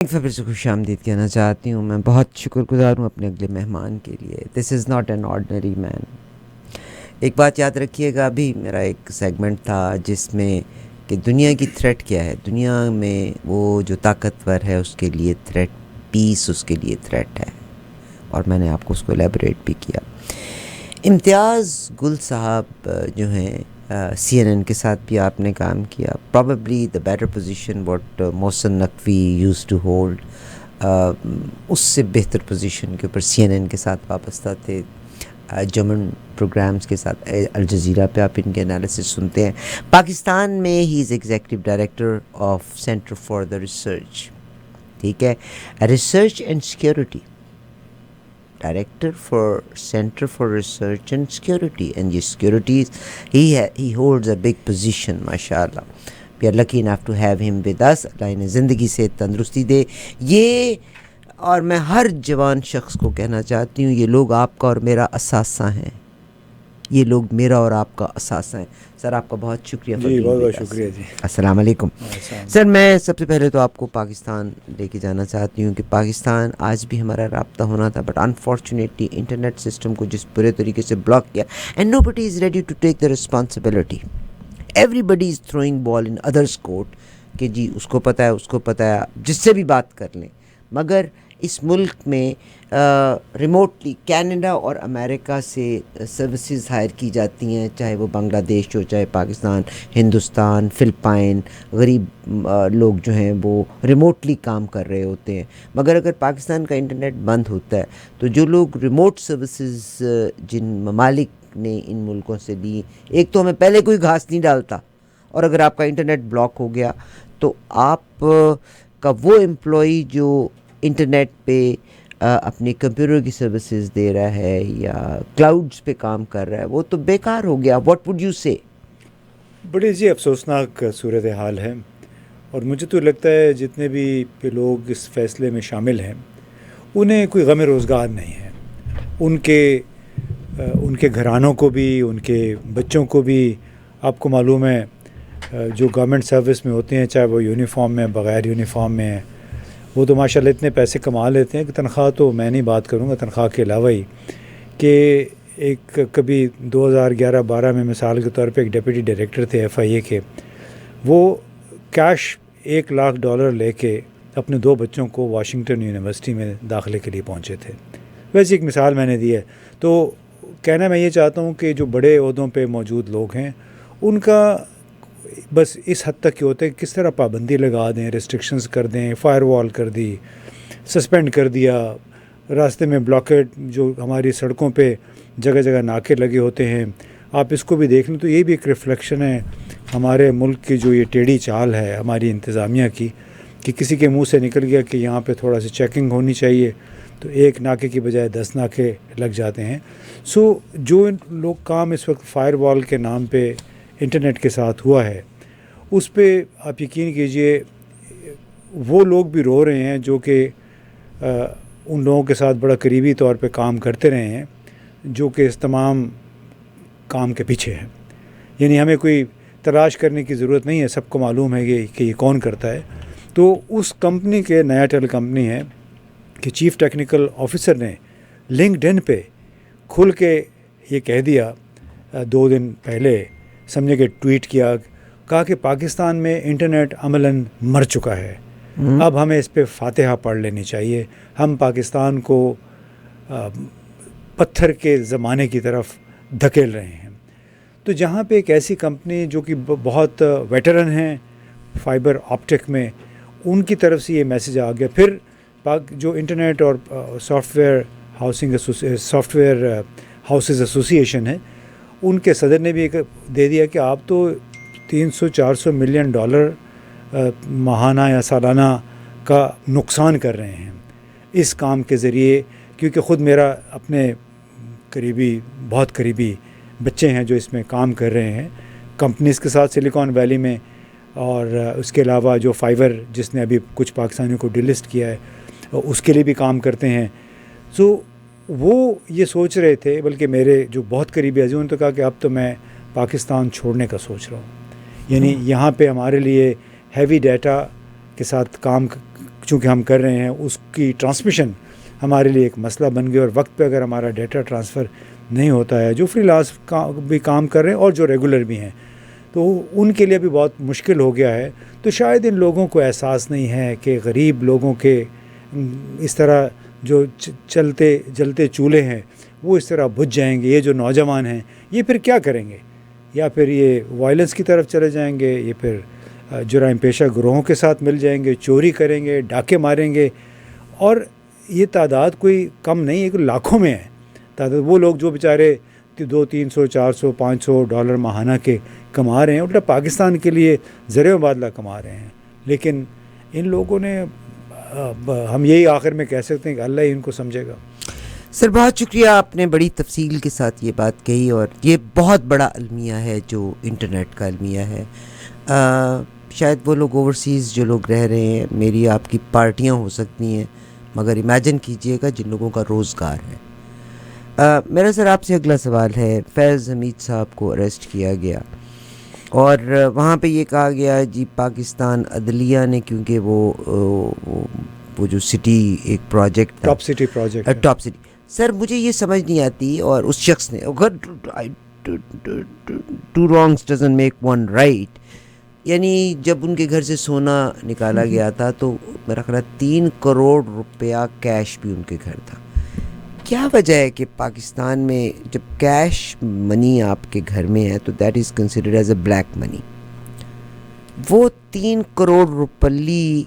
پھر سے خوش آمدید کہنا چاہتی ہوں. میں بہت شکر گزار ہوں اپنے اگلے مہمان کے لیے. دس از ناٹ این آرڈنری مین. ایک بات یاد رکھیے گا, ابھی میرا ایک سیگمنٹ تھا جس میں کہ دنیا کی تھریٹ کیا ہے. دنیا میں وہ جو طاقتور ہے اس کے لیے تھریٹ پیس, اس کے لیے تھریٹ ہے, اور میں نے آپ کو اس کو الیبوریٹ بھی کیا. امتیاز گل صاحب جو ہیں, سی این این کے ساتھ بھی آپ نے کام کیا. Probably the better position what Mohsin Naqvi used to hold, اس سے بہتر پوزیشن کے اوپر سی این این کے ساتھ وابستہ تھے. جرمن پروگرامز کے ساتھ الجزیرہ پہ آپ ان کے انالیسس سنتے ہیں. پاکستان میں he is executive director of center for the research, ٹھیک ہے, research and security, director for center for research and security. And یہ securities he holds a big position, ماشاء اللہ. We are lucky enough to have him with us. اللہ انہیں زندگی سے تندرستی دے. یہ, اور میں ہر جوان شخص کو کہنا چاہتی ہوں, یہ لوگ آپ کا اور میرا اثاثہ ہیں. یہ لوگ میرا اور آپ کا اثاثہ ہیں. سر آپ کا بہت شکریہ. جی بہت بہت شکریہ جی. السلام علیکم. سر میں سب سے پہلے تو آپ کو پاکستان لے کے جانا چاہتی ہوں کہ پاکستان آج بھی ہمارا رابطہ ہونا تھا, بٹ انفارچونیٹلی انٹرنیٹ سسٹم کو جس برے طریقے سے بلاک کیا, and nobody is ready to take the responsibility. Everybody is throwing ball in others court کہ جی اس کو پتہ ہے, اس کو پتہ ہے, جس سے بھی بات کر لیں. مگر اس ملک میں ریموٹلی کینیڈا اور امریکہ سے سروسز ہائر کی جاتی ہیں, چاہے وہ بنگلہ دیش ہو, چاہے پاکستان, ہندوستان, فلپائن. غریب لوگ جو ہیں وہ ریموٹلی کام کر رہے ہوتے ہیں. مگر اگر پاکستان کا انٹرنیٹ بند ہوتا ہے تو جو لوگ ریموٹ سروسز جن ممالک نے ان ملکوں سے لی, ایک تو ہمیں پہلے کوئی گھاس نہیں ڈالتا, اور اگر آپ کا انٹرنیٹ بلاک ہو گیا تو آپ کا وہ امپلائی جو انٹرنیٹ پہ اپنے کمپیوٹر کی سروسز دے رہا ہے یا کلاؤڈز پہ کام کر رہا ہے, وہ تو بیکار ہو گیا. واٹ وڈ یو سے؟ بڑی جی افسوسناک صورتحال ہے, اور مجھے تو لگتا ہے جتنے بھی لوگ اس فیصلے میں شامل ہیں انہیں کوئی غم روزگار نہیں ہے. ان کے گھرانوں کو بھی, ان کے بچوں کو بھی. آپ کو معلوم ہے جو گورنمنٹ سروس میں ہوتے ہیں, چاہے وہ یونیفارم میں, بغیر یونیفارم میں, وہ تو ماشاءاللہ اتنے پیسے کما لیتے ہیں کہ تنخواہ تو میں نہیں بات کروں گا, تنخواہ کے علاوہ ہی کہ ایک کبھی 2011-12 میں مثال کے طور پہ ایک ڈپٹی ڈائریکٹر تھے ایف آئی اے کے, وہ کیش $1,00,000 لے کے اپنے 2 بچوں کو واشنگٹن یونیورسٹی میں داخلے کے لیے پہنچے تھے. ویسے ایک مثال میں نے دی ہے. تو کہنا میں یہ چاہتا ہوں کہ جو بڑے عہدوں پہ موجود لوگ ہیں ان کا بس اس حد تک یہ ہوتا ہے کہ کس طرح پابندی لگا دیں, ریسٹرکشنز کر دیں, فائر وال کر دی, سسپینڈ کر دیا, راستے میں بلاکیڈ, جو ہماری سڑکوں پہ جگہ جگہ ناکے لگے ہوتے ہیں. آپ اس کو بھی دیکھ لیں تو یہ بھی ایک ریفلیکشن ہے ہمارے ملک کی جو یہ ٹیڑھی چال ہے ہماری انتظامیہ کی, کہ کسی کے منہ سے نکل گیا کہ یہاں پہ تھوڑا سی چیکنگ ہونی چاہیے, تو ایک ناکے کی بجائے 10 ناکے لگ جاتے ہیں. سو جو لوگ کام اس وقت فائر وال کے نام پہ انٹرنیٹ کے ساتھ ہوا ہے, اس پہ آپ یقین کیجئے وہ لوگ بھی رو رہے ہیں جو کہ ان لوگوں کے ساتھ بڑا قریبی طور پہ کام کرتے رہے ہیں, جو کہ اس تمام کام کے پیچھے ہیں. یعنی ہمیں کوئی تلاش کرنے کی ضرورت نہیں ہے, سب کو معلوم ہے کہ یہ کون کرتا ہے. تو اس کمپنی کے, نیا ٹیل کمپنی ہے, کہ چیف ٹیکنیکل آفیسر نے لنکڈ ان پہ کھل کے یہ کہہ دیا 2 دن پہلے, سمجھے کہ ٹویٹ کیا, کہا کہ پاکستان میں انٹرنیٹ عملاً مر چکا ہے, اب ہمیں اس پہ فاتحہ پڑھ لینی چاہیے. ہم پاکستان کو پتھر کے زمانے کی طرف دھکیل رہے ہیں. تو جہاں پہ ایک ایسی کمپنی جو کہ بہت ویٹرن ہیں فائبر آپٹک میں, ان کی طرف سے یہ میسج آ گیا. پھر جو انٹرنیٹ اور سافٹ ویئر ہاؤسز ایسوسی ایشن ہے, ان کے صدر نے بھی ایک دے دیا کہ آپ تو $300-400 ملین ماہانہ یا سالانہ کا نقصان کر رہے ہیں اس کام کے ذریعے. کیونکہ خود میرا اپنے بہت قریبی بچے ہیں جو اس میں کام کر رہے ہیں کمپنیز کے ساتھ سلیکان ویلی میں, اور اس کے علاوہ جو فائبر جس نے ابھی کچھ پاکستانیوں کو ڈیلسٹ کیا ہے اس کے لیے بھی کام کرتے ہیں. سو وہ یہ سوچ رہے تھے, بلکہ میرے جو بہت قریبی عزیزوں نے تو کہا کہ اب تو میں پاکستان چھوڑنے کا سوچ رہا ہوں. یعنی یہاں پہ ہمارے لیے ہیوی ڈیٹا کے ساتھ کام چونکہ ہم کر رہے ہیں اس کی ٹرانسمیشن ہمارے لیے ایک مسئلہ بن گیا، اور وقت پہ اگر ہمارا ڈیٹا ٹرانسفر نہیں ہوتا ہے، جو فری لانس بھی کام کر رہے ہیں اور جو ریگولر بھی ہیں، تو ان کے لیے بھی بہت مشکل ہو گیا ہے. تو شاید ان لوگوں کو احساس نہیں ہے کہ غریب لوگوں کے اس طرح جو جلتے چولہے ہیں وہ اس طرح بجھ جائیں گے. یہ جو نوجوان ہیں یہ پھر کیا کریں گے؟ یا پھر یہ وائلنس کی طرف چلے جائیں گے، یہ پھر جرائم پیشہ گروہوں کے ساتھ مل جائیں گے، چوری کریں گے، ڈاکے ماریں گے. اور یہ تعداد کوئی کم نہیں ہے، کوئی لاکھوں میں ہے تعداد. وہ لوگ جو بیچارے 200 300 400 500 ڈالر ماہانہ کے کما رہے ہیں، الٹا پاکستان کے لیے زر مبادلہ کما رہے ہیں. لیکن ان لوگوں نے ہم یہی آخر میں کہہ سکتے ہیں کہ اللہ ہی ان کو سمجھے گا. سر بہت شکریہ، آپ نے بڑی تفصیل کے ساتھ یہ بات کہی، اور یہ بہت بڑا المیہ ہے جو انٹرنیٹ کا المیہ ہے. شاید وہ لوگ اوورسیز جو لوگ رہ رہے ہیں، میری آپ کی پارٹیاں ہو سکتی ہیں، مگر امیجن کیجئے گا جن لوگوں کا روزگار ہے. میرا سر آپ سے اگلا سوال ہے. فیض حمید صاحب کو اریسٹ کیا گیا اور وہاں پہ یہ کہا گیا جی پاکستان عدلیہ نے، کیونکہ وہ جو سٹی ایک project top city project, top city. Sir مجھے یہ سمجھ نہیں آتی، اور اس شخص نے two wrongs doesn't make one right, یعنی جب ان کے گھر سے سونا نکالا گیا تھا تو میرا خیال 3 کروڑ روپیہ کیش بھی ان کے گھر تھا. کیا وجہ ہے کہ پاکستان میں جب کیش منی آپ کے گھر میں ہے تو that is considered as a black money, وہ 3 کروڑ روپلی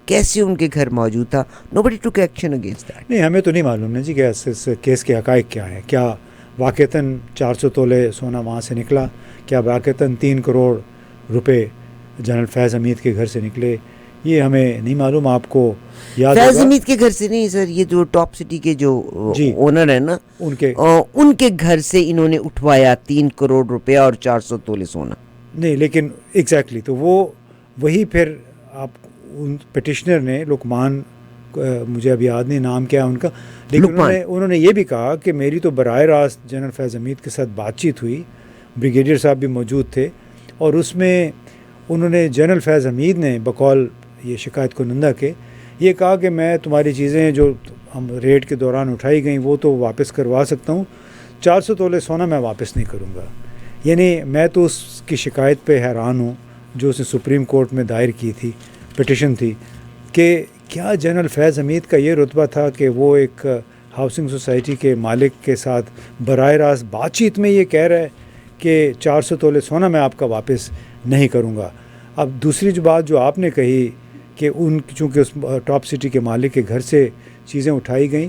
کیسے ان کے گھر موجود تھا؟ nobody took action against that. نہیں ہمیں تو نہیں معلوم ہے جی کہ اس کیس کے حقائق کیا ہیں. کیا واقعتاً 400 تولے سونا وہاں سے نکلا؟ کیا واقعتاً 3 کروڑ روپے جنرل فیض حمید کے گھر سے نکلے؟ یہ ہمیں نہیں معلوم. آپ کو یاد فیض حمید کے گھر سے نہیں سر، یہ جو ٹاپ سٹی کے جو اونر ہیں نا، ان کے گھر سے انہوں نے اٹھوایا 3 کروڑ روپیہ اور 400 تولے سونا. نہیں لیکن ایگزیکٹلی تو وہی پھر آپ ان پٹیشنر نے لقمان، مجھے اب یاد نہیں نام کیا ان کا، لیکن انہوں نے یہ بھی کہا کہ میری تو براہ راست جنرل فیض حمید کے ساتھ بات چیت ہوئی، بریگیڈیئر صاحب بھی موجود تھے، اور اس میں انہوں نے جنرل فیض حمید نے بقول یہ شکایت کنندہ کے یہ کہا کہ میں تمہاری چیزیں جو ہم ریڈ کے دوران اٹھائی گئیں وہ تو واپس کروا سکتا ہوں، 400 تولے سونا میں واپس نہیں کروں گا. یعنی میں تو اس کی شکایت پہ حیران ہوں جو اس نے سپریم کورٹ میں دائر کی تھی، پٹیشن تھی، کہ کیا جنرل فیض حمید کا یہ رتبہ تھا کہ وہ ایک ہاؤسنگ سوسائٹی کے مالک کے ساتھ براہ راست بات چیت میں یہ کہہ رہا ہے کہ 400 تولے سونا میں آپ کا واپس نہیں کروں گا. اب دوسری جو بات جو آپ نے کہی کہ چونکہ اس ٹاپ سٹی کے مالک کے گھر سے چیزیں اٹھائی گئیں،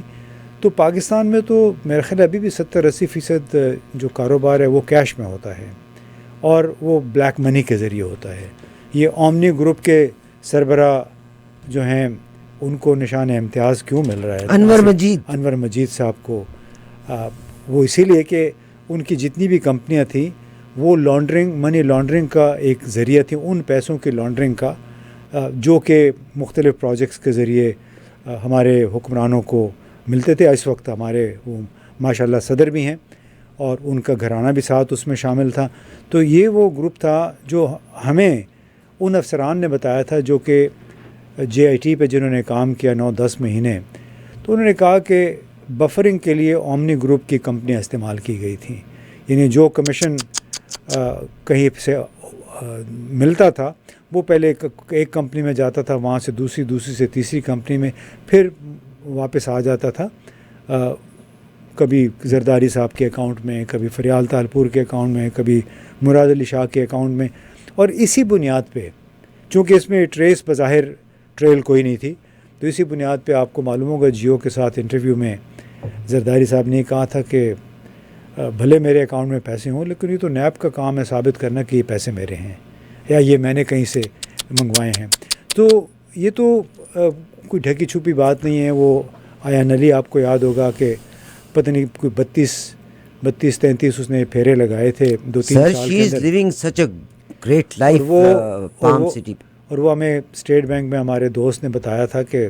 تو پاکستان میں تو میرا خیال ابھی بھی 70-80% جو کاروبار ہے وہ کیش میں ہوتا ہے اور وہ بلیک منی کے ذریعے ہوتا ہے. یہ اومنی گروپ کے سربراہ جو ہیں ان کو نشان امتیاز کیوں مل رہا ہے؟ انور مجید صاحب کو، وہ اسی لیے کہ ان کی جتنی بھی کمپنیاں تھیں وہ منی لانڈرنگ کا ایک ذریعہ تھی، ان پیسوں کی لانڈرنگ کا جو کہ مختلف پروجیکٹس کے ذریعے ہمارے حکمرانوں کو ملتے تھے. اس وقت ہمارے وہ ماشاءاللہ صدر بھی ہیں اور ان کا گھرانہ بھی ساتھ اس میں شامل تھا. تو یہ وہ گروپ تھا جو ہمیں ان افسران نے بتایا تھا جو کہ JIT پہ جنہوں نے کام کیا 9-10 مہینے. تو انہوں نے کہا کہ بفرنگ کے لیے اومنی گروپ کی کمپنیاں استعمال کی گئی تھیں، یعنی جو کمیشن کہیں سے ملتا تھا وہ پہلے ایک کمپنی میں جاتا تھا، وہاں سے دوسری سے تیسری کمپنی میں پھر واپس آ جاتا تھا، کبھی زرداری صاحب کے اکاؤنٹ میں، کبھی فریال تالپور کے اکاؤنٹ میں، کبھی مراد علی شاہ کے اکاؤنٹ میں. اور اسی بنیاد پہ چونکہ اس میں ٹریس بظاہر ٹریل کوئی نہیں تھی، تو اسی بنیاد پہ آپ کو معلوم ہوگا جیو کے ساتھ انٹرویو میں زرداری صاحب نے کہا تھا کہ بھلے میرے اکاؤنٹ میں پیسے ہوں لیکن یہ تو نیب کا کام ہے ثابت کرنا کہ یہ پیسے میرے ہیں یا یہ میں نے کہیں سے منگوائے ہیں. تو یہ تو کوئی ڈھکی چھپی بات نہیں ہے. وہ ایان علی آپ کو یاد ہوگا کہ پتہ نہیں کوئی 32-33 اس نے پھیرے لگائے تھے 2-3 سال کے اندر. اور وہ ہمیں اسٹیٹ بینک میں ہمارے دوست نے بتایا تھا کہ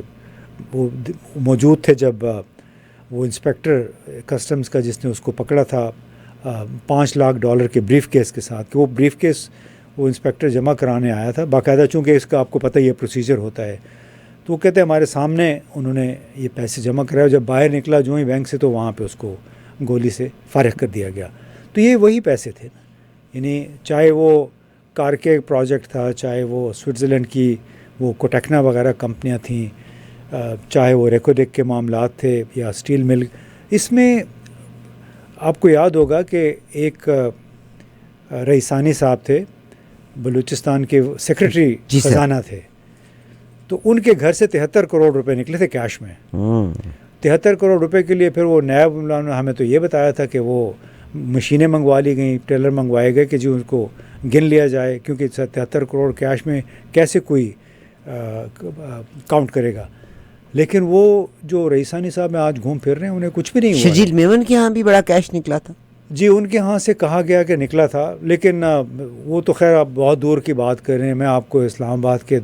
وہ موجود تھے جب وہ انسپیکٹر کسٹمز کا جس نے اس کو پکڑا تھا $5 لاکھ کے بریف کیس کے ساتھ، کہ وہ بریف کیس وہ انسپیکٹر جمع کرانے آیا تھا باقاعدہ، چونکہ اس کا آپ کو پتہ ہی ہے پروسیجر ہوتا ہے. تو وہ کہتے ہیں ہمارے سامنے انہوں نے یہ پیسے جمع کرائے، جب باہر نکلا جو ہی بینک سے تو وہاں پہ اس کو گولی سے فارغ کر دیا گیا. تو یہ وہی پیسے تھے نا، یعنی چاہے وہ کار کے پروجیکٹ تھا، چاہے وہ سوئٹزرلینڈ کی وہ کوٹیکنا وغیرہ کمپنیاں تھیں، چاہے وہ ریکوڈیک کے معاملات تھے یا اسٹیل مل. اس میں آپ کو یاد ہوگا کہ ایک رئیسانی صاحب تھے، بلوچستان کے سیکرٹری خزانہ تھے، تو ان کے گھر سے 73 کروڑ روپے نکلے تھے کیش میں. 73 کروڑ روپے کے لیے پھر وہ نیب نے ہمیں تو یہ بتایا تھا کہ وہ مشینیں منگوا لی گئیں، ٹیلر منگوائے گئے کہ جو ان کو گن لیا جائے، کیونکہ 73 کروڑ کیش میں کیسے کوئی کاؤنٹ کرے گا. لیکن وہ جو رئیسانی صاحب میں آج گھوم پھر رہے ہیں انہیں کچھ بھی نہیں ہوا. شجیل میمن کے ہاں بھی بڑا کیش نکلا تھا. جی ان کے ہاں سے کہا گیا کہ نکلا تھا، لیکن وہ تو خیر آپ بہت دور کی بات کر رہے ہیں. میں آپ کو اسلام آباد کے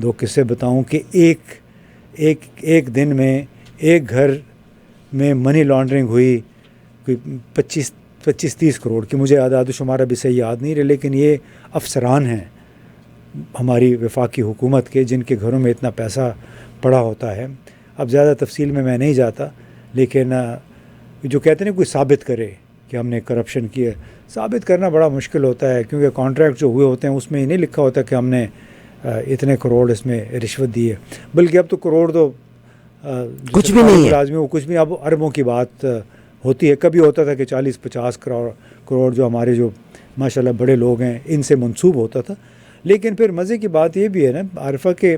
2 قصے بتاؤں کہ ایک دن میں ایک گھر میں منی لانڈرنگ ہوئی کوئی 25-30 کروڑ کی. مجھے اعداد و شمار ابھی صحیح یاد نہیں رہے، لیکن یہ افسران ہیں ہماری وفاقی حکومت کے جن کے گھروں میں اتنا پیسہ پڑا ہوتا ہے. اب زیادہ تفصیل میں نہیں جاتا، لیکن جو کہتے ہیں کوئی ثابت کرے کہ ہم نے کرپشن کی ہے، ثابت کرنا بڑا مشکل ہوتا ہے، کیونکہ کانٹریکٹ جو ہوئے ہوتے ہیں اس میں یہ نہیں لکھا ہوتا کہ ہم نے اتنے کروڑ اس میں رشوت دی ہے. بلکہ اب تو کروڑ تو کچھ بھی نہیں ہے، لازمی وہ کچھ بھی، اب اربوں کی بات ہوتی ہے. کبھی ہوتا تھا کہ 40-50 کروڑ جو ہمارے جو ماشاءاللہ بڑے لوگ ہیں ان سے منسوب ہوتا تھا. لیکن پھر مزے کی بات یہ بھی ہے نا عارفہ کہ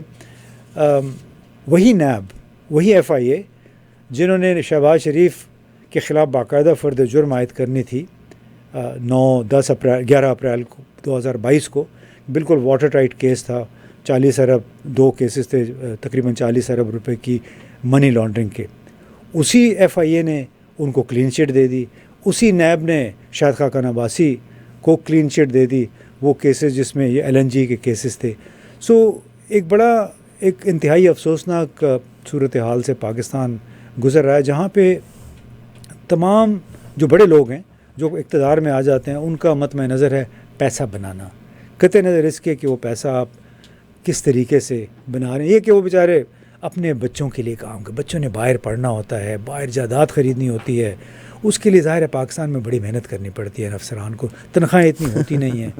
وہی نیب، وہی FIA جنہوں نے شہباز شریف کے خلاف باقاعدہ فرد جرم عائد کرنی تھی 11 اپریل 2022 کو، بالکل واٹر ٹائٹ کیس تھا. 40 ارب 2 کیسز تھے، تقریباً 40 ارب روپے کی منی لانڈرنگ کے. اسی FIA نے ان کو کلین چٹ دے دی. اسی نیب نے شاہد خاقان عباسی کو کلین چٹ دے دی، وہ کیسز جس میں یہ LNG کے کیسز تھے. ایک انتہائی افسوسناک صورتحال سے پاکستان گزر رہا ہے، جہاں پہ تمام جو بڑے لوگ ہیں جو اقتدار میں آ جاتے ہیں ان کا مطمع نظر ہے پیسہ بنانا. قطع نظر اس کے کہ وہ پیسہ آپ کس طریقے سے بنا رہے ہیں. یہ کہ وہ بیچارے اپنے بچوں کے لیے کام کریں، بچوں نے باہر پڑھنا ہوتا ہے، باہر جائیداد خریدنی ہوتی ہے، اس کے لیے ظاہر ہے پاکستان میں بڑی محنت کرنی پڑتی ہے. افسران کو تنخواہیں اتنی ہوتی نہیں ہیں،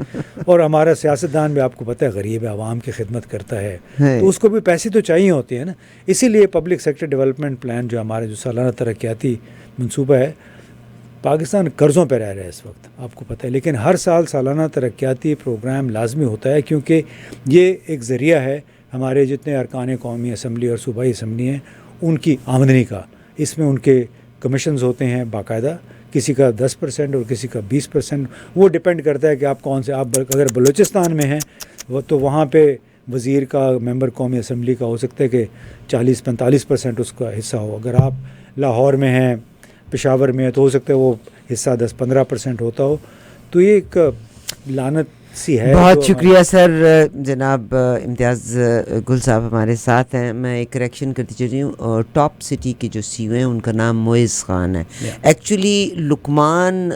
اور ہمارا سیاستدان بھی آپ کو پتہ ہے غریب ہے، عوام کی خدمت کرتا ہے، تو اس کو بھی پیسے تو چاہیے ہوتے ہیں نا. اسی لیے پبلک سیکٹر ڈیولپمنٹ پلان جو ہمارے جو سالانہ ترقیاتی منصوبہ ہے، پاکستان قرضوں پہ رہ رہا ہے اس وقت آپ کو پتہ ہے. لیکن ہر سال سالانہ ترقیاتی پروگرام لازمی ہوتا ہے، کیونکہ یہ ایک ذریعہ ہے ہمارے جتنے ارکان قومی اسمبلی اور صوبائی اسمبلی ہیں ان کی آمدنی کا. اس میں ان کے کمیشنز ہوتے ہیں باقاعدہ، کسی کا 10% اور کسی کا 20%. وہ ڈپینڈ کرتا ہے کہ آپ کون سے، آپ اگر بلوچستان میں ہیں وہ تو وہاں پہ وزیر کا، ممبر قومی اسمبلی کا ہو سکتا ہے کہ 40-45% اس کا حصہ ہو. اگر آپ لاہور میں ہیں، پشاور میں ہے، تو ہو سکتا ہے وہ حصہ 10-15% ہوتا ہو. تو یہ ایک لعنت سی ہے. بہت شکریہ سر. جناب امتیاز گل صاحب ہمارے ساتھ ہیں. میں ایک کریکشن کرتی چل رہی ہوں، ٹاپ سٹی کے جو CEO ہیں ان کا نام معز خان ہے. ایکچولی لقمان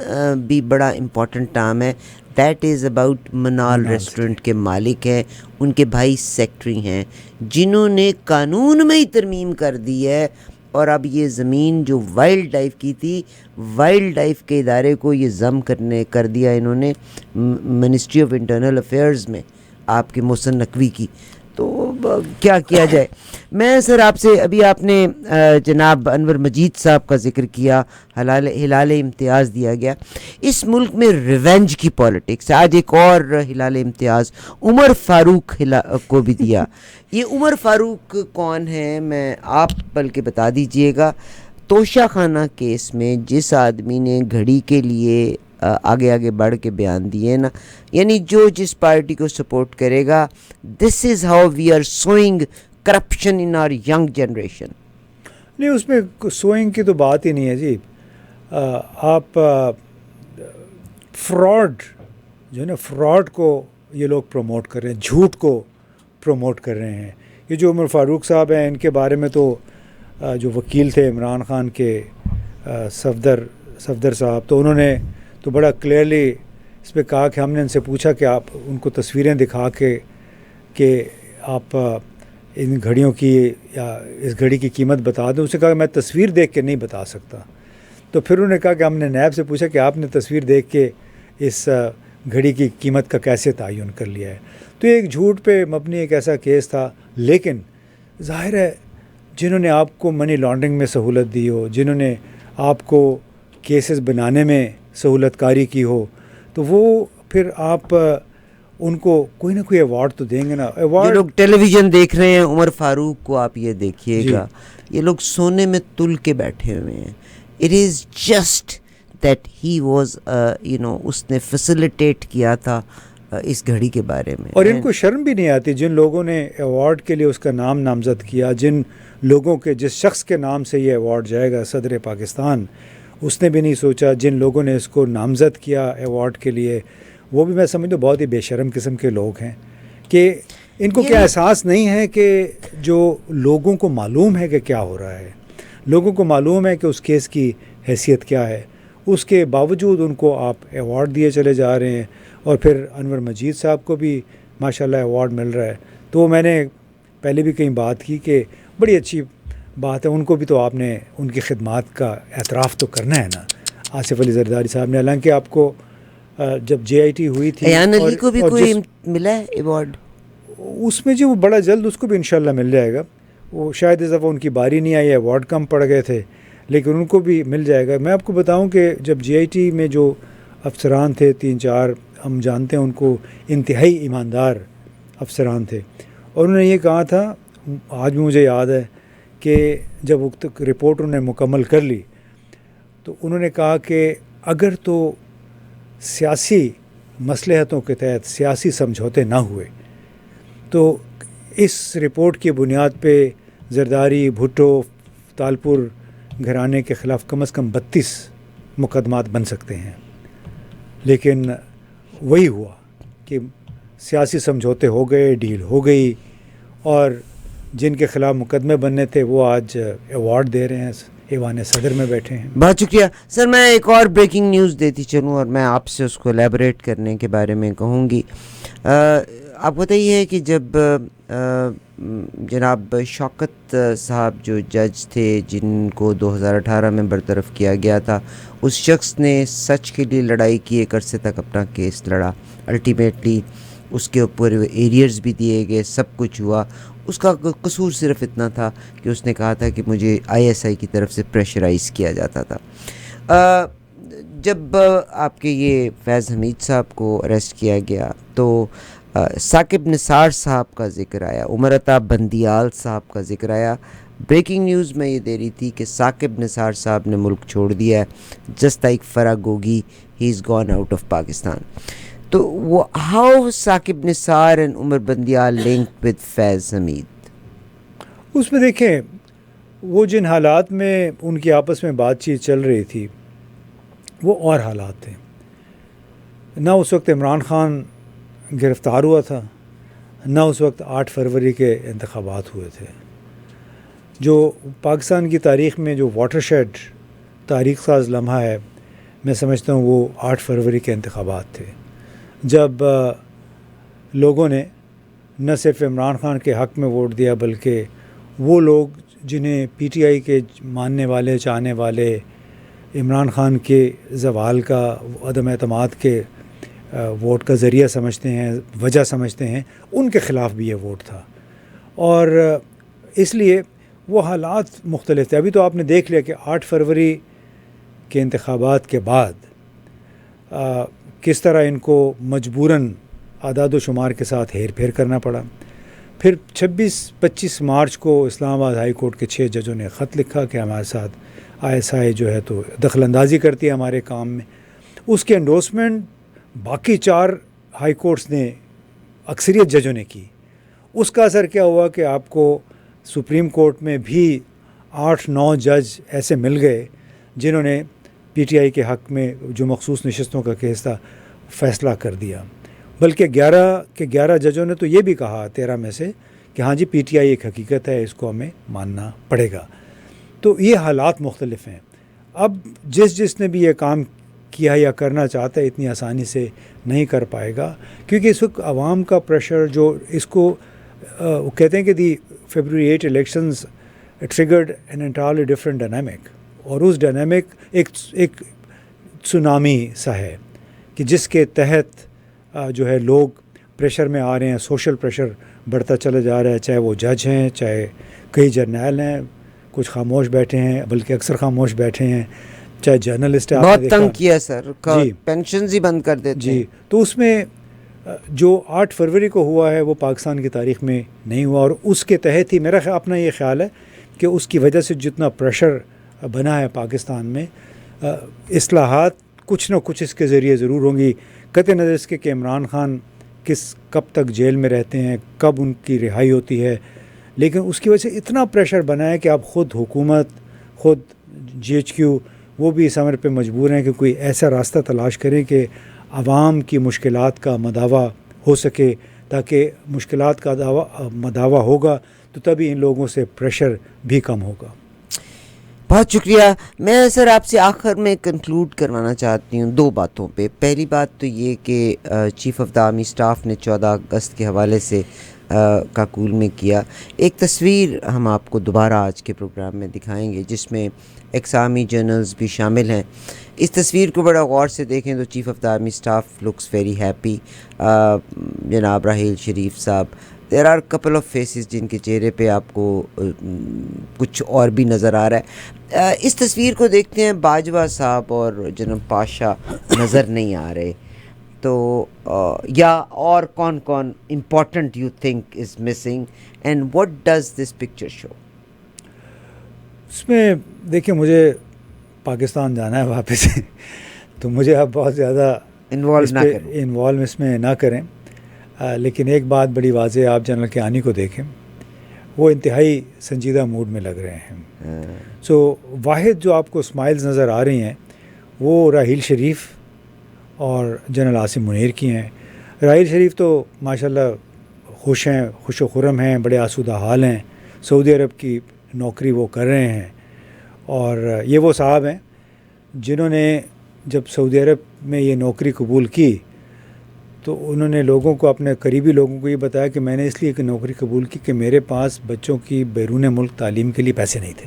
بھی بڑا امپورٹنٹ نام ہے. That is about Monal restaurant کے مالک ہیں، ان کے بھائی سیکٹری ہیں جنہوں نے قانون میں ہی ترمیم کر دی ہے، اور اب یہ زمین جو وائلڈ لائف کی تھی، وائلڈ لائف کے ادارے کو یہ ضم کر دیا انہوں نے منسٹری آف انٹرنل افیئرز میں آپ کے محسن نقوی کی. تو کیا کیا جائے. میں سر آپ سے، ابھی آپ نے جناب انور مجید صاحب کا ذکر کیا، ہلال امتیاز دیا گیا. اس ملک میں ریونج کی پالیٹکس. آج ایک اور ہلال امتیاز عمر فاروق کو بھی دیا. یہ عمر فاروق کون ہے، میں آپ بلکہ بتا دیجئے گا. توشہ خانہ کیس میں جس آدمی نے گھڑی کے لیے آگے بڑھ کے بیان دیے نا، یعنی جو جس پارٹی کو سپورٹ کرے گا، this is how we are swing corruption in our young generation. نہیں، اس میں سوئنگ کی تو بات ہی نہیں ہے جی. آپ فراڈ جو ہے نا، فراڈ کو یہ لوگ پروموٹ کر رہے ہیں، جھوٹ کو پروموٹ کر رہے ہیں. یہ جو عمر فاروق صاحب ہیں، ان کے بارے میں تو جو وکیل تھے عمران خان کے، صفدر صاحب، تو انہوں نے تو بڑا کلیئرلی اس پہ کہا کہ ہم نے ان سے پوچھا کہ آپ ان کو تصویریں دکھا کے کہ آپ ان گھڑیوں کی یا اس گھڑی کی قیمت بتا دیں. اس نے کہا میں تصویر دیکھ کے نہیں بتا سکتا. تو پھر انہوں نے کہا کہ ہم نے نیب سے پوچھا کہ آپ نے تصویر دیکھ کے اس گھڑی کی قیمت کا کیسے تعین کر لیا ہے. تو ایک جھوٹ پہ مبنی ایک ایسا کیس تھا. لیکن ظاہر ہے جنہوں نے آپ کو منی لانڈرنگ میں سہولت دی ہو, جنہوں نے آپ کو کیسز بنانے میں سہولت کاری کی ہو, تو وہ پھر آپ ان کو کوئی نہ کوئی ایوارڈ تو دیں گے نا. جو ایوارڈ لوگ ٹیلی ویژن دیکھ رہے ہیں, عمر فاروق کو آپ یہ دیکھیے گا, یہ لوگ سونے میں تل کے بیٹھے ہوئے ہیں. It is just that he was اس نے فیسیلیٹیٹ کیا تھا اس گھڑی کے بارے میں. اور ان کو شرم بھی نہیں آتی جن لوگوں نے ایوارڈ کے لیے اس کا نام نامزد کیا, جن لوگوں کے جس شخص کے نام سے یہ ایوارڈ جائے گا, صدر پاکستان, اس نے بھی نہیں سوچا. جن لوگوں نے اس کو نامزد کیا ایوارڈ کے لیے, وہ بھی میں سمجھتا ہوں بہت ہی بے شرم قسم کے لوگ ہیں کہ ان کو کیا احساس نہیں ہے کہ جو لوگوں کو معلوم ہے کہ کیا ہو رہا ہے, لوگوں کو معلوم ہے کہ اس کیس کی حیثیت کیا ہے, اس کے باوجود ان کو آپ ایوارڈ دیے چلے جا رہے ہیں. اور پھر انور مجید صاحب کو بھی ماشاءاللہ ایوارڈ مل رہا ہے. تو میں نے پہلے بھی کہیں بات کی کہ بڑی اچھی بات ہے, ان کو بھی تو آپ نے ان کی خدمات کا اعتراف تو کرنا ہے نا. آصف علی زرداری صاحب نے, حالانکہ آپ کو جب JIT ہوئی تھی ایان علی کو بھی کوئی ملا ہے ایوارڈ اس میں, جی وہ بڑا جلد اس کو بھی انشاءاللہ مل جائے گا. وہ شاید اس دفعہ ان کی باری نہیں آئی, ایوارڈ کم پڑ گئے تھے, لیکن ان کو بھی مل جائے گا. میں آپ کو بتاؤں کہ جب JIT میں جو افسران تھے 3-4, ہم جانتے ہیں ان کو, انتہائی ایماندار افسران تھے, اور انہوں نے یہ کہا تھا, آج بھی مجھے یاد ہے کہ جب رپورٹ انہوں نے مکمل کر لی تو انہوں نے کہا کہ اگر تو سیاسی مصلحتوں کے تحت سیاسی سمجھوتے نہ ہوئے تو اس رپورٹ کی بنیاد پہ زرداری, بھٹو, تالپور گھرانے کے خلاف کم از کم 32 مقدمات بن سکتے ہیں. لیکن وہی ہوا کہ سیاسی سمجھوتے ہو گئے, ڈیل ہو گئی, اور جن کے خلاف مقدمے بننے تھے وہ آج ایوارڈ دے رہے ہیں, ایوان صدر میں بیٹھے ہیں. بہت شکریہ سر. میں ایک اور بریکنگ نیوز دیتی چلوں اور میں آپ سے اس کو ایلیبریٹ کرنے کے بارے میں کہوں گی. آپ کو بتائیے ہے کہ جب جناب شوکت صاحب جو جج تھے جن کو 2018 میں برطرف کیا گیا تھا, اس شخص نے سچ کے لیے لڑائی کی, ایک عرصے تک اپنا کیس لڑا, الٹیمیٹلی اس کے اوپر ایریئرز بھی دیے گئے, سب کچھ ہوا. اس کا قصور صرف اتنا تھا کہ اس نے کہا تھا کہ مجھے ISI کی طرف سے پریشرائز کیا جاتا تھا. جب آپ کے یہ فیض حمید صاحب کو اریسٹ کیا گیا تو ثاقب نثار صاحب کا ذکر آیا, عمر عطا بندیال صاحب کا ذکر آیا. بریکنگ نیوز میں یہ دے رہی تھی کہ ثاقب نثار صاحب نے ملک چھوڑ دیا ہے, جسٹ لائک فراگوگی, he is gone out of Pakistan. تو وہ how Saqib Nisar and Umar Bandial link with Faiz Hamid? اس میں دیکھیں وہ جن حالات میں ان کی آپس میں بات چیت چل رہی تھی وہ اور حالات تھے. نہ اس وقت عمران خان گرفتار ہوا تھا, نہ اس وقت 8 فروری کے انتخابات ہوئے تھے. جو پاکستان کی تاریخ میں جو واٹر شیڈ تاریخ ساز لمحہ ہے, میں سمجھتا ہوں وہ 8 فروری کے انتخابات تھے, جب لوگوں نے نہ صرف عمران خان کے حق میں ووٹ دیا بلکہ وہ لوگ جنہیں PTI کے ماننے والے, چاہنے والے, عمران خان کے زوال کا, عدم اعتماد کے ووٹ کا ذریعہ سمجھتے ہیں, وجہ سمجھتے ہیں, ان کے خلاف بھی یہ ووٹ تھا. اور اس لیے وہ حالات مختلف تھے. ابھی تو آپ نے دیکھ لیا کہ 8 فروری کے انتخابات کے بعد کس طرح ان کو مجبوراً اعداد و شمار کے ساتھ ہیر پھیر کرنا پڑا. پھر 26-25 مارچ کو اسلام آباد ہائی کورٹ کے 6 ججوں نے خط لکھا کہ ہمارے ساتھ ISI جو ہے تو دخل اندازی کرتی ہے ہمارے کام میں. اس کے انڈورسمنٹ باقی 4 ہائی کورٹس نے, اکثریت ججوں نے کی. اس کا اثر کیا ہوا کہ آپ کو سپریم کورٹ میں بھی 8-9 جج ایسے مل گئے جنہوں نے PTI کے حق میں جو مخصوص نشستوں کا کیس تھا فیصلہ کر دیا. بلکہ 11 ججوں نے تو یہ بھی کہا 13 میں سے کہ ہاں جی PTI ایک حقیقت ہے, اس کو ہمیں ماننا پڑے گا. تو یہ حالات مختلف ہیں. اب جس نے بھی یہ کام کیا یا کرنا چاہتا ہے اتنی آسانی سے نہیں کر پائے گا, کیونکہ اس وقت عوام کا پریشر جو اس کو کہتے ہیں کہ دی February 8 elections triggered an entirely different dynamic, اور اس ڈائنامک ایک سونامی سا ہے کہ جس کے تحت جو ہے لوگ پریشر میں آ رہے ہیں، سوشل پریشر بڑھتا چلا جا رہا ہے، چاہے وہ جج ہیں، چاہے کئی جرنیل ہیں، کچھ خاموش بیٹھے ہیں، بلکہ اکثر خاموش بیٹھے ہیں، چاہے جرنلسٹ ہیں. بہت تنگ کیا سر، پینشنز ہی بند کر دیتے جی. تو اس میں جو 8 فروری کو ہوا ہے وہ پاکستان کی تاریخ میں نہیں ہوا، اور اس کے تحت ہی میرا اپنا یہ خیال ہے کہ اس کی وجہ سے جتنا پریشر بنا ہے پاکستان میں، اصلاحات کچھ نہ کچھ اس کے ذریعے ضرور ہوں گی. قطع نظر اس کے کہ عمران خان کب تک جیل میں رہتے ہیں، کب ان کی رہائی ہوتی ہے، لیکن اس کی وجہ سے اتنا پریشر بنا ہے کہ اب خود حکومت، خود GHQ وہ بھی اس امر پہ مجبور ہیں کہ کوئی ایسا راستہ تلاش کریں کہ عوام کی مشکلات کا مداوع ہو سکے، تاکہ مشکلات کا مداوع ہوگا تو تبھی ان لوگوں سے پریشر بھی کم ہوگا. بہت شکریہ. میں سر آپ سے آخر میں کنکلوڈ کروانا چاہتی ہوں 2 باتوں پہ. پہلی بات تو یہ کہ chief of the army staff نے 14 اگست کے حوالے سے کاکول میں کیا. ایک تصویر ہم آپ کو دوبارہ آج کے پروگرام میں دکھائیں گے جس میں ایکس آرمی جنرلز بھی شامل ہیں. اس تصویر کو بڑا غور سے دیکھیں تو chief of the army staff looks very happy. جناب راحیل شریف صاحب، there are couple of faces جن کے چہرے پہ آپ کو کچھ اور بھی نظر آ رہا ہے. اس تصویر کو دیکھتے ہیں باجوہ صاحب اور جناب پاشا نظر نہیں آ رہے، تو یا اور کون important you think is missing and what does this picture show? اس میں دیکھیں، مجھے پاکستان جانا ہے واپس تو مجھے آپ بہت زیادہ انوالو اس میں نہ کریں، لیکن ایک بات بڑی واضح، آپ جنرل کیانی کو دیکھیں، وہ انتہائی سنجیدہ موڈ میں لگ رہے ہیں. سو واحد جو آپ کو اسمائلز نظر آ رہی ہیں وہ راحیل شریف اور جنرل عاصم منیر کی ہیں. راحیل شریف تو ماشاءاللہ خوش ہیں، خوش و خرم ہیں، بڑے آسودہ حال ہیں. سعودی عرب کی نوکری وہ کر رہے ہیں، اور یہ وہ صاحب ہیں جنہوں نے جب سعودی عرب میں یہ نوکری قبول کی تو انہوں نے لوگوں کو، اپنے قریبی لوگوں کو یہ بتایا کہ میں نے اس لیے کہ نوکری قبول کی کہ میرے پاس بچوں کی بیرون ملک تعلیم کے لیے پیسے نہیں تھے.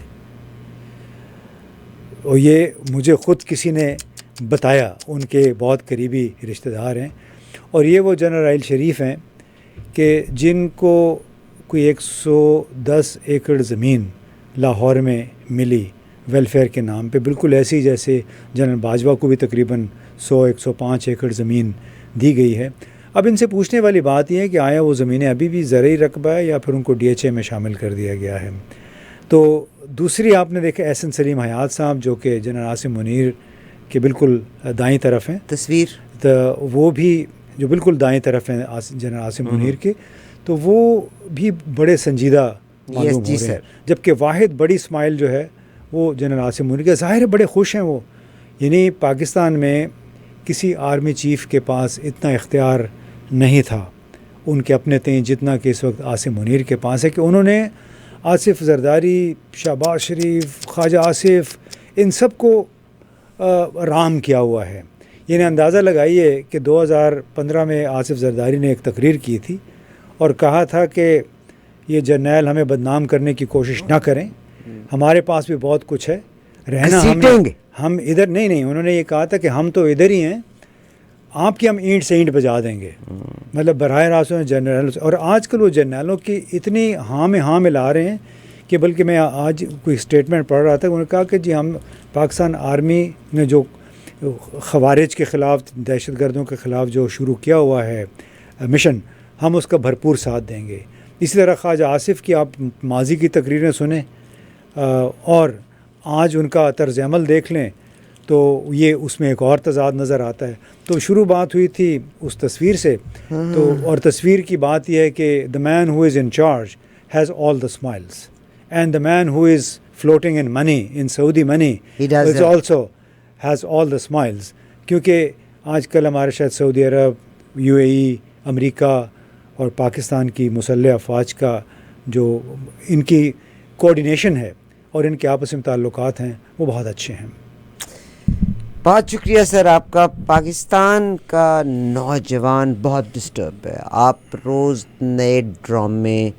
اور یہ مجھے خود کسی نے بتایا، ان کے بہت قریبی رشتہ دار ہیں. اور یہ وہ جنرل راحیل شریف ہیں کہ جن کو کوئی 110 ایکڑ زمین لاہور میں ملی ویلفیئر کے نام پہ، بالکل ایسی جیسے جنرل باجوہ کو بھی تقریباً 105 ایکڑ زمین دی گئی ہے. اب ان سے پوچھنے والی بات یہ ہے کہ آیا وہ زمینیں ابھی بھی زرعی رقبہ ہے یا پھر ان کو DHA میں شامل کر دیا گیا ہے. تو دوسری آپ نے دیکھا احسن سلیم حیات صاحب جو کہ جنرل عاصم منیر کے بالکل دائیں طرف ہیں، تصویر تو وہ بھی جو بالکل دائیں طرف ہیں جنرل عاصم منیر کے، تو وہ بھی بڑے سنجیدہ معلوم ہو رہے ہیں. جبکہ واحد بڑی اسمائل جو ہے وہ جنرل عاصم منیر کے، ظاہر ہے بڑے خوش ہیں وہ. یعنی پاکستان میں کسی آرمی چیف کے پاس اتنا اختیار نہیں تھا ان کے اپنے تئیں جتنا کہ اس وقت عاصم منیر کے پاس ہے، کہ انہوں نے آصف زرداری، شہباز شریف، خواجہ آصف، ان سب کو رام کیا ہوا ہے. یعنی اندازہ لگائیے کہ 2015 میں آصف زرداری نے ایک تقریر کی تھی اور کہا تھا کہ یہ جرنیل ہمیں بدنام کرنے کی کوشش نہ کریں، ہمارے پاس بھی بہت کچھ ہے، رہنا ہم ادھر نہیں. انہوں نے یہ کہا تھا کہ ہم تو ادھر ہی ہیں، آپ کی ہم اینٹ سے اینٹ بجا دیں گے. مطلب براہ راست جنرل، اور آج کل وہ جرنیلوں کی اتنی ہاں میں ہاں ملا رہے ہیں کہ بلکہ میں آج کوئی اسٹیٹمنٹ پڑھ رہا تھا، انہوں نے کہا کہ جی ہم پاکستان آرمی نے جو خوارج کے خلاف، دہشت گردوں کے خلاف جو شروع کیا ہوا ہے مشن، ہم اس کا بھرپور ساتھ دیں گے. اسی طرح خواجہ آصف کی آپ ماضی کی تقریریں سنیں اور آج ان کا طرز عمل دیکھ لیں تو یہ اس میں ایک اور تضاد نظر آتا ہے. تو شروع بات ہوئی تھی اس تصویر سے، تو اور تصویر کی بات یہ ہے کہ the man who is in charge has all the smiles and the man who is floating in money, in Saudi money, is also has all the smiles. کیونکہ آج کل ہمارے شاید سعودی عرب، UAE، امریکہ اور پاکستان کی مسلح افواج کا جو ان کی کوآرڈینیشن ہے اور ان کے آپس میں تعلقات ہیں وہ بہت اچھے ہیں. بہت شکریہ سر آپ کا. پاکستان کا نوجوان بہت ڈسٹرب ہے. آپ روز نئے ڈرامے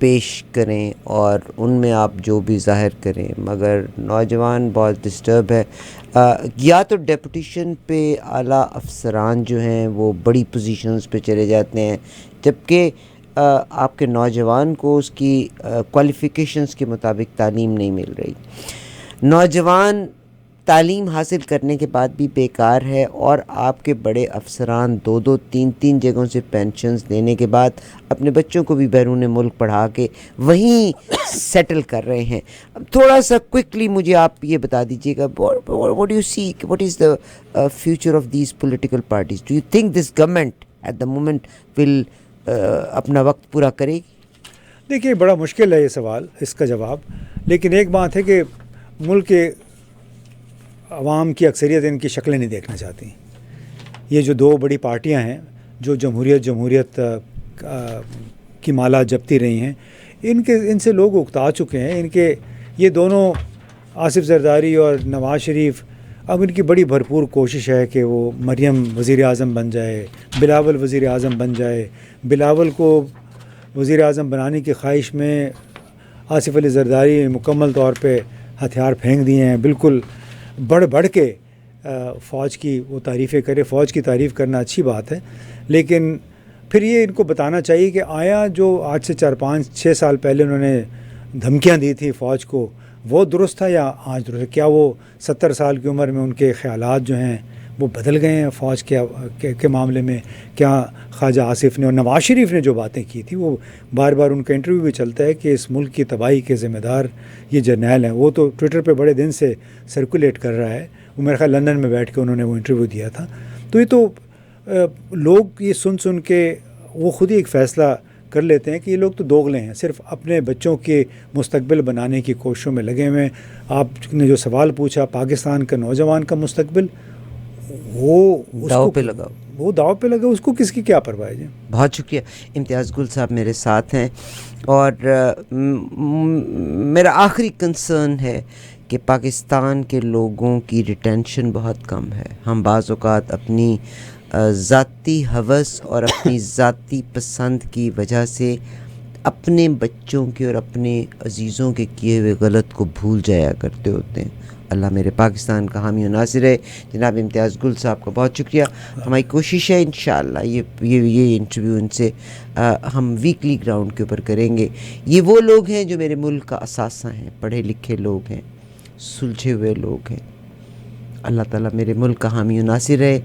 پیش کریں اور ان میں آپ جو بھی ظاہر کریں، مگر نوجوان بہت ڈسٹرب ہے. یا تو ڈیپوٹیشن پہ اعلیٰ افسران جو ہیں وہ بڑی پوزیشنز پہ چلے جاتے ہیں، جبکہ آپ کے نوجوان کو اس کی کوالیفیکیشنز کے مطابق تعلیم نہیں مل رہی. نوجوان تعلیم حاصل کرنے کے بعد بھی بیکار ہے، اور آپ کے بڑے افسران 2-3 جگہوں سے پینشنز لینے کے بعد اپنے بچوں کو بھی بیرون ملک پڑھا کے وہیں سیٹل کر رہے ہیں. تھوڑا سا کوئکلی مجھے آپ یہ بتا دیجیے گا، what do you see, what is the future of these political parties? Do you think this government at the moment will اپنا وقت پورا کرے گی؟ دیکھیے بڑا مشکل ہے یہ سوال، اس کا جواب، لیکن ایک بات ہے کہ ملک کے عوام کی اکثریت ان کی شکلیں نہیں دیکھنا چاہتی. یہ جو دو بڑی پارٹیاں ہیں جو جمہوریت کی مالا جپتی رہی ہیں، ان سے لوگ اکتا چکے ہیں. ان کے یہ دونوں آصف زرداری اور نواز شریف، اب ان کی بڑی بھرپور کوشش ہے کہ وہ مریم وزیر اعظم بن جائے، بلاول وزیر اعظم بن جائے. بلاول کو وزیر اعظم بنانے کی خواہش میں آصف علی زرداری مکمل طور پہ ہتھیار پھینک دیے ہیں، بالکل بڑھ کے فوج کی وہ تعریفیں کرے. فوج کی تعریف کرنا اچھی بات ہے، لیکن پھر یہ ان کو بتانا چاہیے کہ آیا جو آج سے 4-5-6 سال پہلے انہوں نے دھمکیاں دی تھی فوج کو، وہ درست تھا یا آج درست ہے؟ کیا وہ 70 سال کی عمر میں ان کے خیالات جو ہیں وہ بدل گئے ہیں فوج کے معاملے میں؟ کیا خواجہ آصف نے اور نواز شریف نے جو باتیں کی تھی، وہ بار بار ان کا انٹرویو بھی چلتا ہے کہ اس ملک کی تباہی کے ذمہ دار یہ جرنیل ہیں. وہ تو ٹویٹر پہ بڑے دن سے سرکولیٹ کر رہا ہے. وہ میرے خیال لندن میں بیٹھ کے انہوں نے وہ انٹرویو دیا تھا. تو یہ تو لوگ یہ سن کے وہ خود ہی ایک فیصلہ کر لیتے ہیں کہ یہ لوگ تو دوغلے ہیں، صرف اپنے بچوں کے مستقبل بنانے کی کوششوں میں لگے ہوئے ہیں. آپ نے جو سوال پوچھا پاکستان کا نوجوان کا مستقبل، وہ داؤ پہ لگا، وہ داؤ پہ لگا، اس کو کس کی کیا پرواہ ہے. بہت شکریہ. امتیاز گل صاحب میرے ساتھ ہیں، اور میرا آخری کنسرن ہے کہ پاکستان کے لوگوں کی ریٹینشن بہت کم ہے. ہم بعض اوقات اپنی ذاتی ہوس اور اپنی ذاتی پسند کی وجہ سے اپنے بچوں کے اور اپنے عزیزوں کے کیے ہوئے غلط کو بھول جایا کرتے ہوتے ہیں. اللہ میرے پاکستان کا حامی و ناصر ہے. جناب امتیاز گل صاحب کا بہت شکریہ. ہماری کوشش ہے انشاءاللہ یہ انٹرویو ان سے ہم ویکلی گراؤنڈ کے اوپر کریں گے. یہ وہ لوگ ہیں جو میرے ملک کا اثاثہ ہیں، پڑھے لکھے لوگ ہیں، سلجھے ہوئے لوگ ہیں. اللہ تعالیٰ میرے ملک کا حامی و ناصر ہے.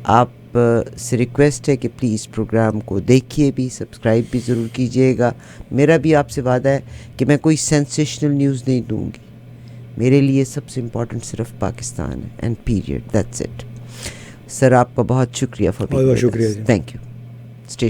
آپ سے ریکویسٹ ہے کہ پلیز پروگرام کو دیکھیے بھی، سبسکرائب بھی ضرور کیجیے گا. میرا بھی آپ سے وعدہ ہے کہ میں کوئی سینسیشنل نیوز نہیں دوں گی. میرے لیے سب سے امپورٹنٹ صرف پاکستان ہے، اینڈ پیریڈ، دیٹس اٹ. سر آپ کا بہت شکریہ. بہت شکریہ. Thank you. اسٹے